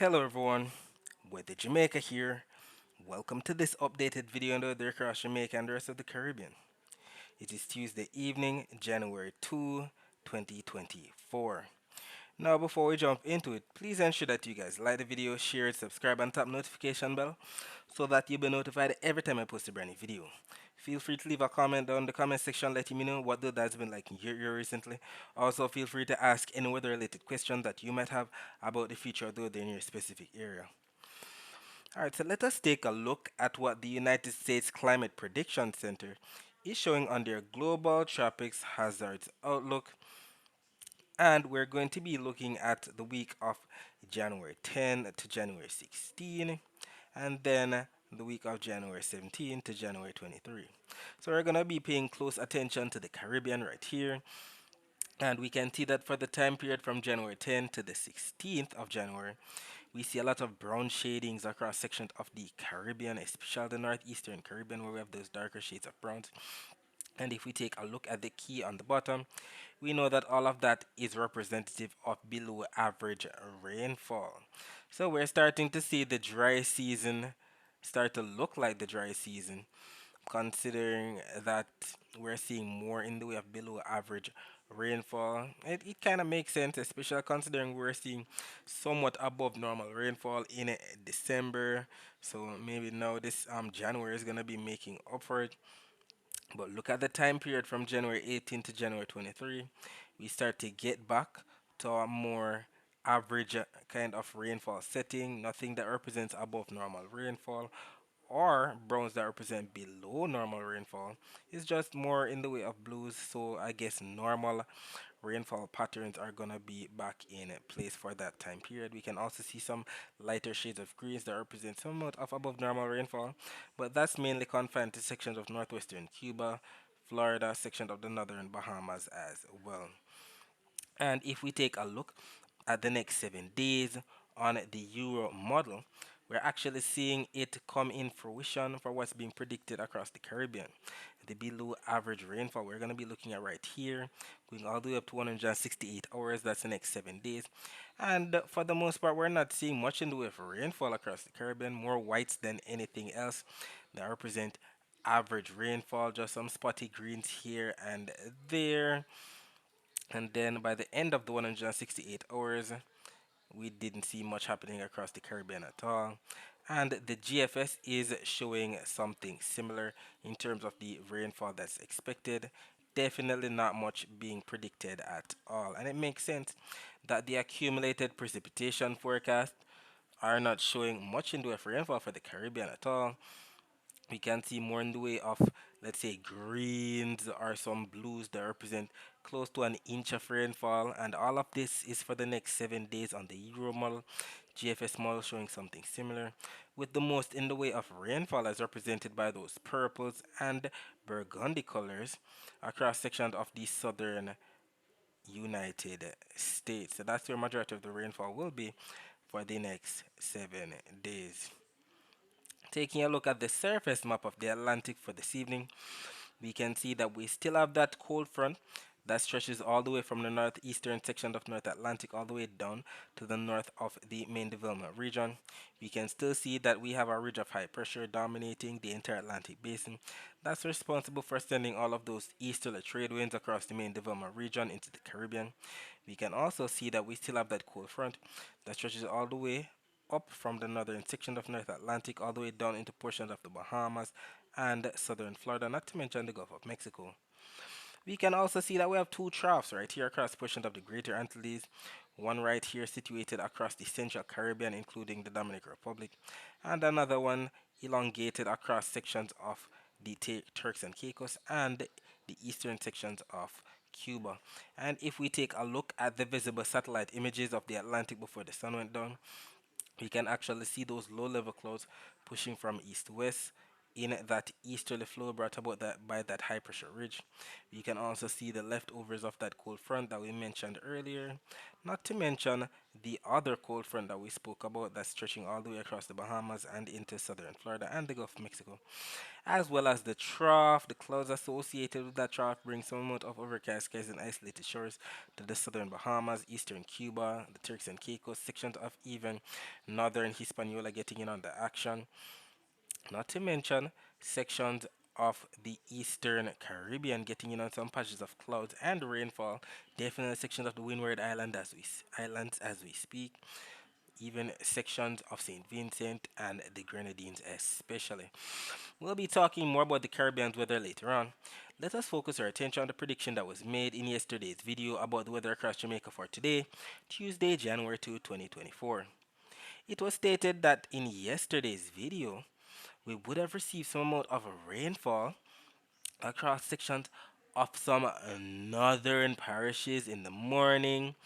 Hello everyone, Weather Jamaica here. Welcome to this updated video on the weather across Jamaica and the rest of the Caribbean. It is Tuesday evening, January 2, 2024. Now before we jump into it, please ensure that you guys like the video, share it, subscribe and tap notification bell so that you'll be notified every time I post a brand new video. Feel free to leave a comment down in the comment section letting me know what the that's been like in your area recently. Also feel free to ask any weather related questions that you might have about the future of the weather in your specific area. Alright, so let us take a look at what the United States Climate Prediction Center is showing on their Global Tropics Hazards Outlook. And we're going to be looking at the week of January 10 to January 16, and then the week of January 17 to January 23. So we're going to be paying close attention to the Caribbean right here. And we can see that for the time period from January 10 to the 16th of January, we see a lot of brown shadings across sections of the Caribbean, especially the northeastern Caribbean, where we have those darker shades of browns. And if we take a look at the key on the bottom, we know that all of that is representative of below average rainfall. So we're starting to see the dry season start to look like the dry season, considering that we're seeing more in the way of below average rainfall. It kind of makes sense, especially considering we're seeing somewhat above normal rainfall in December. So maybe now this January is going to be making up for it. But look at the time period from January 18 to January 23. We start to get back to a more average kind of rainfall setting, nothing that represents above normal rainfall or browns that represent below normal rainfall. It's just more in the way of blues, so I guess normal rainfall patterns are gonna be back in place for that time period. We can also see some lighter shades of greens that represent somewhat of above normal rainfall, but that's mainly confined to sections of northwestern Cuba, Florida, sections of the northern Bahamas as well. And if we take a look at the next 7 days on the Euro model, we're actually seeing it come in fruition for what's being predicted across the Caribbean. The below average rainfall we're going to be looking at right here, going all the way up to 168 hours. That's the next 7 days. And for the most part, we're not seeing much in the way of rainfall across the Caribbean, more whites than anything else that represent average rainfall, just some spotty greens here and there. And then by the end of the 168 hours, we didn't see much happening across the Caribbean at all. And the GFS is showing something similar in terms of the rainfall that's expected. Definitely not much being predicted at all. And it makes sense that the accumulated precipitation forecast are not showing much in the way of rainfall for the Caribbean at all. We can see more in the way of, let's say, greens or some blues that represent close to an inch of rainfall, and all of this is for the next 7 days on the Euro model. GFS model showing something similar, with the most in the way of rainfall as represented by those purples and burgundy colors across sections of the southern United States. So that's where majority of the rainfall will be for the next 7 days. Taking a look at the surface map of the Atlantic for this evening, we can see that we still have that cold front that stretches all the way from the northeastern section of North Atlantic all the way down to the north of the main development region. We can still see that we have a ridge of high pressure dominating the entire Atlantic basin. That's responsible for sending all of those easterly trade winds across the main development region into the Caribbean. We can also see that we still have that cold front that stretches all the way up from the northern section of North Atlantic all the way down into portions of the Bahamas and southern Florida, not to mention the Gulf of Mexico. We can also see that we have two troughs right here across portions of the Greater Antilles, one right here situated across the Central Caribbean, including the Dominican Republic, and another one elongated across sections of the Turks and Caicos and the eastern sections of Cuba. And if we take a look at the visible satellite images of the Atlantic before the sun went down, we can actually see those low level clouds pushing from east to west, in that easterly flow brought about that by that high pressure ridge. We can also see the leftovers of that cold front that we mentioned earlier, not to mention the other cold front that we spoke about that's stretching all the way across the Bahamas and into southern Florida and the Gulf of Mexico, as well as the trough. The clouds associated with that trough bring some amount of overcast skies and isolated shores to the southern Bahamas, eastern Cuba, the Turks and Caicos, sections of even northern Hispaniola getting in on the action, not to mention sections of the eastern Caribbean getting in on some patches of clouds and rainfall. Definitely sections of the Windward Islands as we speak. Even sections of St. Vincent and the Grenadines, especially. We'll be talking more about the Caribbean's weather later on. Let us focus our attention on the prediction that was made in yesterday's video about the weather across Jamaica for today, Tuesday, January 2, 2024. It was stated that in yesterday's video, we would have received some amount of rainfall across sections of some northern parishes in the morning,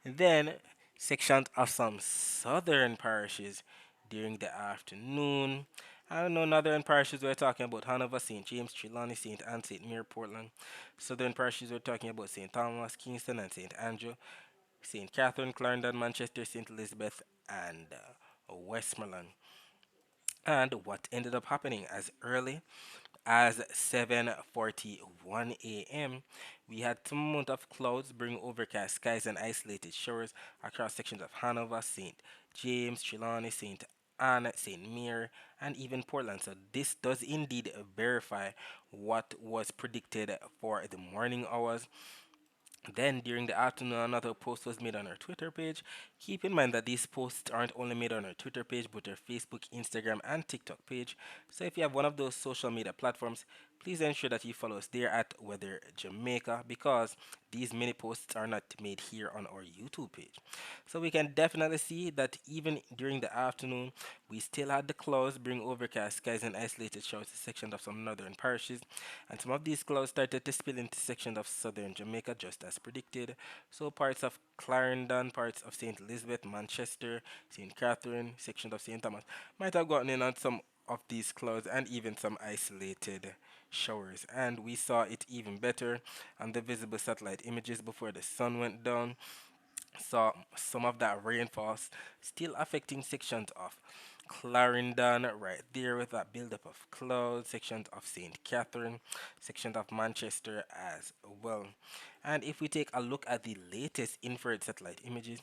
then sections of some southern parishes during the afternoon. I know northern parishes we're talking about Hanover, St. James, Trelawney, St. Anne, St. Mary, Portland. Southern parishes we're talking about St. Thomas, Kingston, and St. Andrew, St. Catherine, Clarendon, Manchester, St. Elizabeth, and Westmoreland. And what ended up happening as early as 7:41 a.m., we had some amount of clouds bring overcast skies and isolated showers across sections of Hanover, St. James, Trelawney, St. Anne, St. Mary, and even Portland. So this does indeed verify what was predicted for the morning hours. Then, during the afternoon, another post was made on our Twitter page. Keep in mind that these posts aren't only made on our Twitter page, but our Facebook, Instagram, and TikTok page. So, if you have one of those social media platforms, please ensure that you follow us there at Weather Jamaica because these mini posts are not made here on our YouTube page. So, we can definitely see that even during the afternoon, we still had the clouds bring overcast skies and isolated showers to sections of some northern parishes, and some of these clouds started to spill into sections of southern Jamaica just as predicted. So parts of Clarendon, parts of St. Elizabeth, Manchester, St. Catherine, sections of St. Thomas might have gotten in on some of these clouds and even some isolated showers. And we saw it even better on the visible satellite images before the sun went down. Saw some of that rainfall still affecting sections of Clarendon right there with that buildup of clouds, sections of St. Catherine, sections of Manchester as well. And if we take a look at the latest infrared satellite images,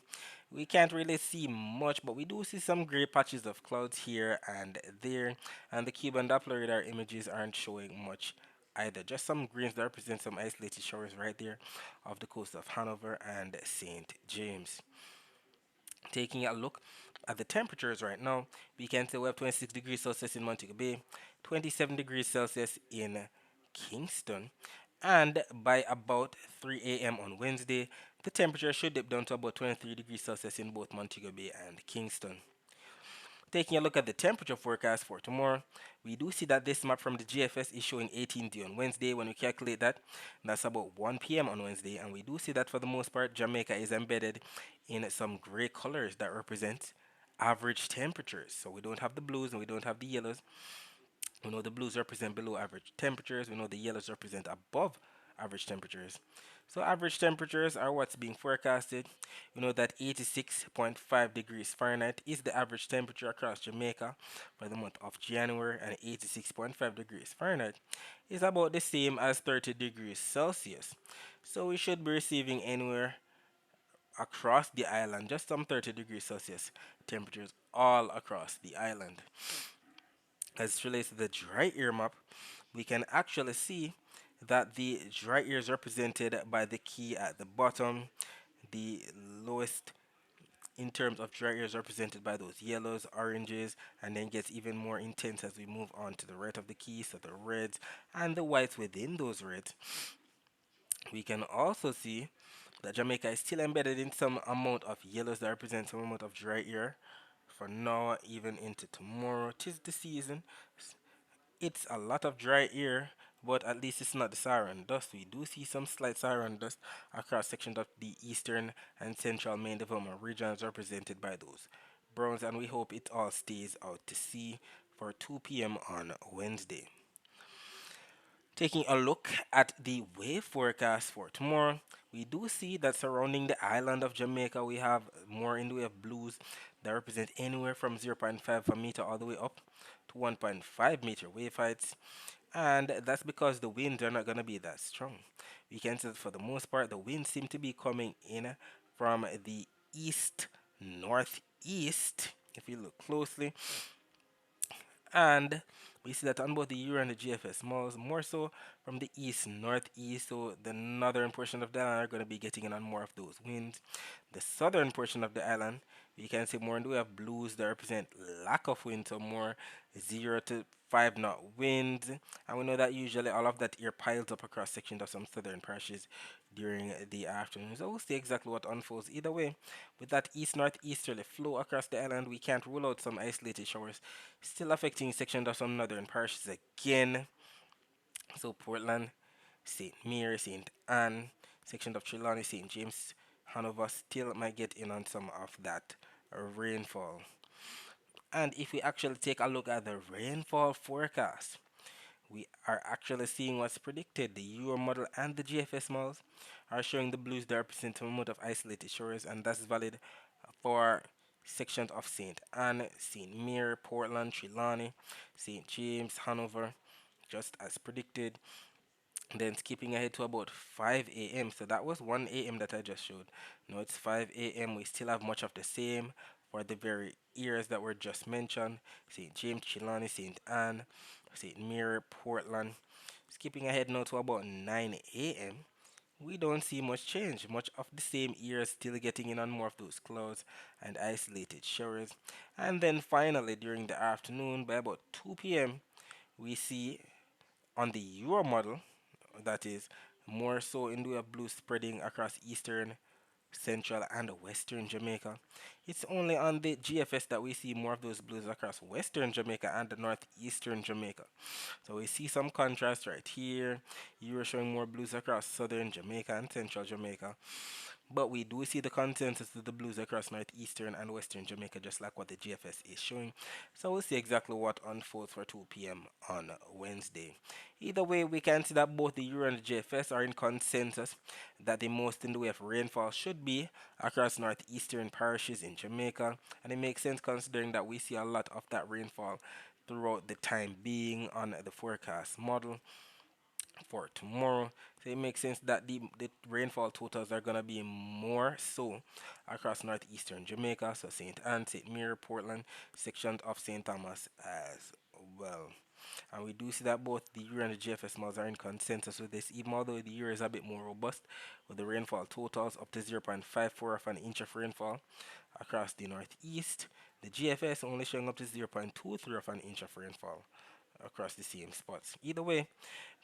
we can't really see much, but we do see some gray patches of clouds here and there. And the Cuban Doppler radar images aren't showing much either. Just some greens that represent some isolated showers right there off the coast of Hanover and St. James. Taking a look at the temperatures right now, we can say we have 26 degrees Celsius in Montego Bay, 27 degrees Celsius in Kingston, and by about 3 a.m. on Wednesday, the temperature should dip down to about 23 degrees Celsius in both Montego Bay and Kingston. Taking a look at the temperature forecast for tomorrow, we do see that this map from the GFS is showing 18 on Wednesday. When we calculate that, that's about 1 p.m. on Wednesday. And we do see that for the most part, Jamaica is embedded in some gray colors that represent average temperatures. So we don't have the blues and we don't have the yellows. We know the blues represent below average temperatures. We know the yellows represent above average temperatures. So average temperatures are what's being forecasted. We know that 86.5 degrees Fahrenheit is the average temperature across Jamaica for the month of January, and 86.5 degrees Fahrenheit is about the same as 30 degrees Celsius. So we should be receiving anywhere across the island just some 30 degrees Celsius temperatures all across the island. As it relates to the dry air map, we can actually see that the dry air is represented by the key at the bottom. The lowest in terms of dry air is represented by those yellows, oranges, and then gets even more intense as we move on to the right of the key, so the reds and the whites within those reds. We can also see that Jamaica is still embedded in some amount of yellows that represent some amount of dry air for now, even into tomorrow. Tis the season. It's a lot of dry air, but at least it's not the saran dust. We do see some slight saran dust across sections of the eastern and central main development regions represented by those browns, and we hope it all stays out to sea for 2 p.m. on Wednesday. Taking a look at the wave forecast for tomorrow, we do see that surrounding the island of Jamaica, we have more in the way of blues that represent anywhere from zero point 0.5 meter all the way up to 1.5 meter wave heights. And that's because the winds are not going to be that strong. We can see that for the most part, the winds seem to be coming in from the east northeast. If you look closely, and we see that on both the Euro and the GFS malls, more so from the east northeast. So the northern portion of the island are going to be getting in on more of those winds. The southern portion of the island, we can see more, and we have blues that represent lack of wind, so more 0 to 5 knot winds. And we know that usually all of that air piles up across sections of some southern parishes during the afternoon. So we'll see exactly what unfolds. Either way, with that east northeasterly flow across the island, we can't rule out some isolated showers still affecting sections of some northern parishes again. So Portland, St. Mary, St. Anne, sections of Trelawney, St. James, Hanover still might get in on some of that rainfall. And if we actually take a look at the rainfall forecast, we are actually seeing what's predicted. The Euro model and the GFS models are showing the blues that represent a amount of isolated showers, and that's valid for sections of St. Anne, St. Mary, Portland, Trelawney, St. James, Hanover, just as predicted. Then skipping ahead to about 5 a.m. So that was 1 a.m. that I just showed. Now it's 5 a.m. We still have much of the same for the very areas that were just mentioned. St. James, Trelawney, St. Anne, St. Mary, Portland. Skipping ahead now to about 9 a.m. We don't see much change. Much of the same areas still getting in on more of those clouds and isolated showers. And then finally during the afternoon by about 2 p.m. we see on the Euro model, that is more so in the way of blue spreading across eastern, central, and western Jamaica. It's only on the GFS that we see more of those blues across western Jamaica and the northeastern Jamaica. So we see some contrast right here. You are showing more blues across southern Jamaica and central Jamaica. But we do see the consensus of the blues across northeastern and western Jamaica, just like what the GFS is showing. So we'll see exactly what unfolds for 2 p.m. on Wednesday. Either way, we can see that both the Euro and the GFS are in consensus that the most in the way of rainfall should be across northeastern parishes in Jamaica. And it makes sense considering that we see a lot of that rainfall throughout the time being on the forecast model for tomorrow. So it makes sense that the rainfall totals are going to be more so across northeastern Jamaica, so St. Anne, St. Mary, Portland, sections of St. Thomas as well. And we do see that both the Euro and the GFS models are in consensus with this, even although the Euro is a bit more robust with the rainfall totals up to 0.54 of an inch of rainfall across the northeast. The GFS only showing up to 0.23 of an inch of rainfall across the same spots. Either way,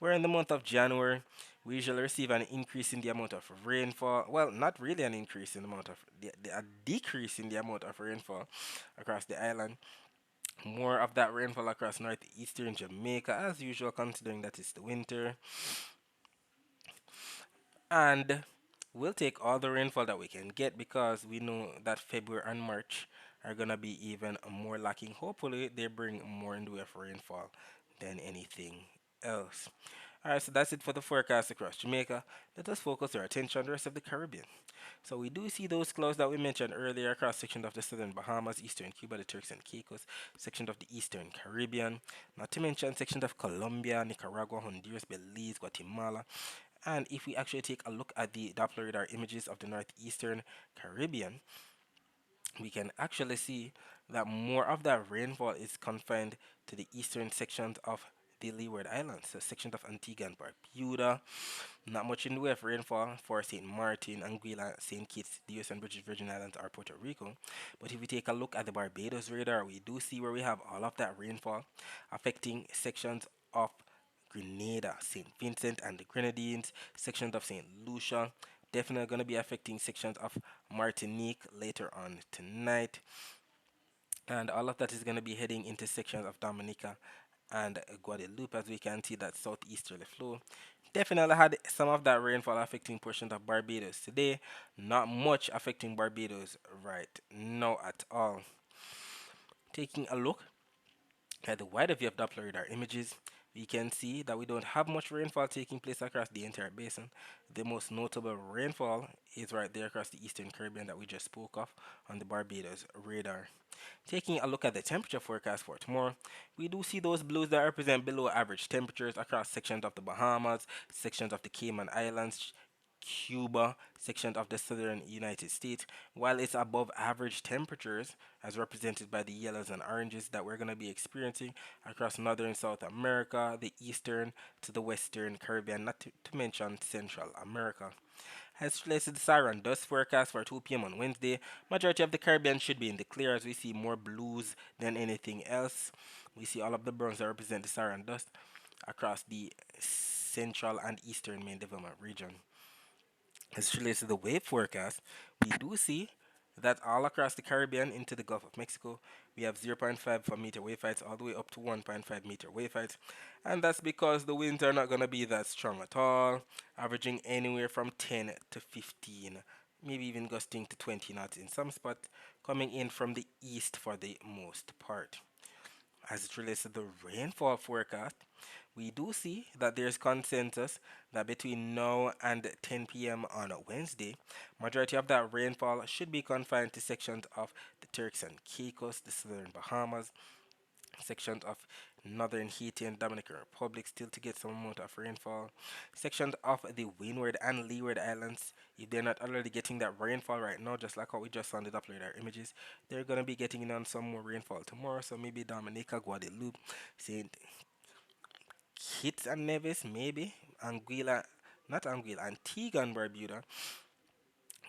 we're in the month of January. We usually receive an increase in the amount of rainfall. Well, not really an increase in the amount of a decrease in the amount of rainfall across the island. More of that rainfall across northeastern Jamaica, as usual, considering that it's the winter. And we'll take all the rainfall that we can get because we know that February and March are gonna be even more lacking. Hopefully, they bring more in the way of rainfall than anything else. Alright, so that's it for the forecast across Jamaica. Let us focus our attention on the rest of the Caribbean. So we do see those clouds that we mentioned earlier across sections of the southern Bahamas, eastern Cuba, the Turks and Caicos, sections of the eastern Caribbean, not to mention sections of Colombia, Nicaragua, Honduras, Belize, Guatemala. And if we actually take a look at the Doppler radar images of the northeastern Caribbean, we can actually see that more of that rainfall is confined to the eastern sections of the Leeward Islands, so sections of Antigua and Barbuda. Not much in the way of rainfall for St. Martin, Anguilla, St. Kitts, the US and British Virgin Islands, or Puerto Rico. But if we take a look at the Barbados radar, we do see where we have all of that rainfall affecting sections of Grenada, St. Vincent and the Grenadines, sections of St. Lucia. Definitely going to be affecting sections of Martinique later on tonight. And all of that is going to be heading into sections of Dominica and Guadeloupe, as we can see that southeasterly flow. Definitely had some of that rainfall affecting portions of Barbados today. Not much affecting Barbados right now at all. Taking a look At the wider view of Doppler radar images, we can see that we don't have much rainfall taking place across the entire basin. The most notable rainfall is right there across the eastern Caribbean that we just spoke of on the Barbados radar. Taking a look at the temperature forecast for tomorrow, we do see those blues that represent below average temperatures across sections of the Bahamas, sections of the Cayman Islands, Cuba, sections of the southern United States, while it's above average temperatures, as represented by the yellows and oranges that we're going to be experiencing across northern South America, the eastern to the western Caribbean, not to mention Central America. As relates to the siren dust forecast for 2 p.m. on Wednesday, majority of the Caribbean should be in the clear as we see more blues than anything else. We see all of the browns that represent the siren dust across the central and eastern main development region. As it relates to the wave forecast, we do see that all across the Caribbean into the Gulf of Mexico, we have zero point 0.5 for meter wave heights all the way up to 1.5 meter wave heights. And that's because the winds are not going to be that strong at all, averaging anywhere from 10 to 15, maybe even gusting to 20 knots in some spots, coming in from the east for the most part. As it relates to the rainfall forecast, we do see that there's consensus that between now and 10 p.m. on Wednesday, majority of that rainfall should be confined to sections of the Turks and Caicos, the southern Bahamas, sections of northern Haiti and Dominican Republic still to get some amount of rainfall, sections of the Windward and Leeward Islands. If they're not already getting that rainfall right now, just like how we just saw in the Doppler radar images, they're gonna be getting in on some more rainfall tomorrow. So maybe Dominica, Guadeloupe, Saint Kitts and Nevis, maybe Anguilla, not Anguilla, Antigua and Barbuda.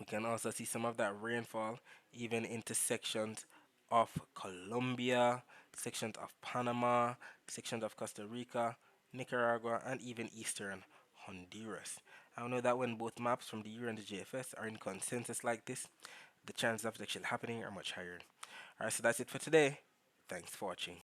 We can also see some of that rainfall even into sections of Colombia, sections of Panama, sections of Costa Rica, Nicaragua, and even eastern Honduras. I know that when both maps from the Euro and the JFS are in consensus like this, the chances of it actually happening are much higher. Alright, so that's it for today. Thanks for watching.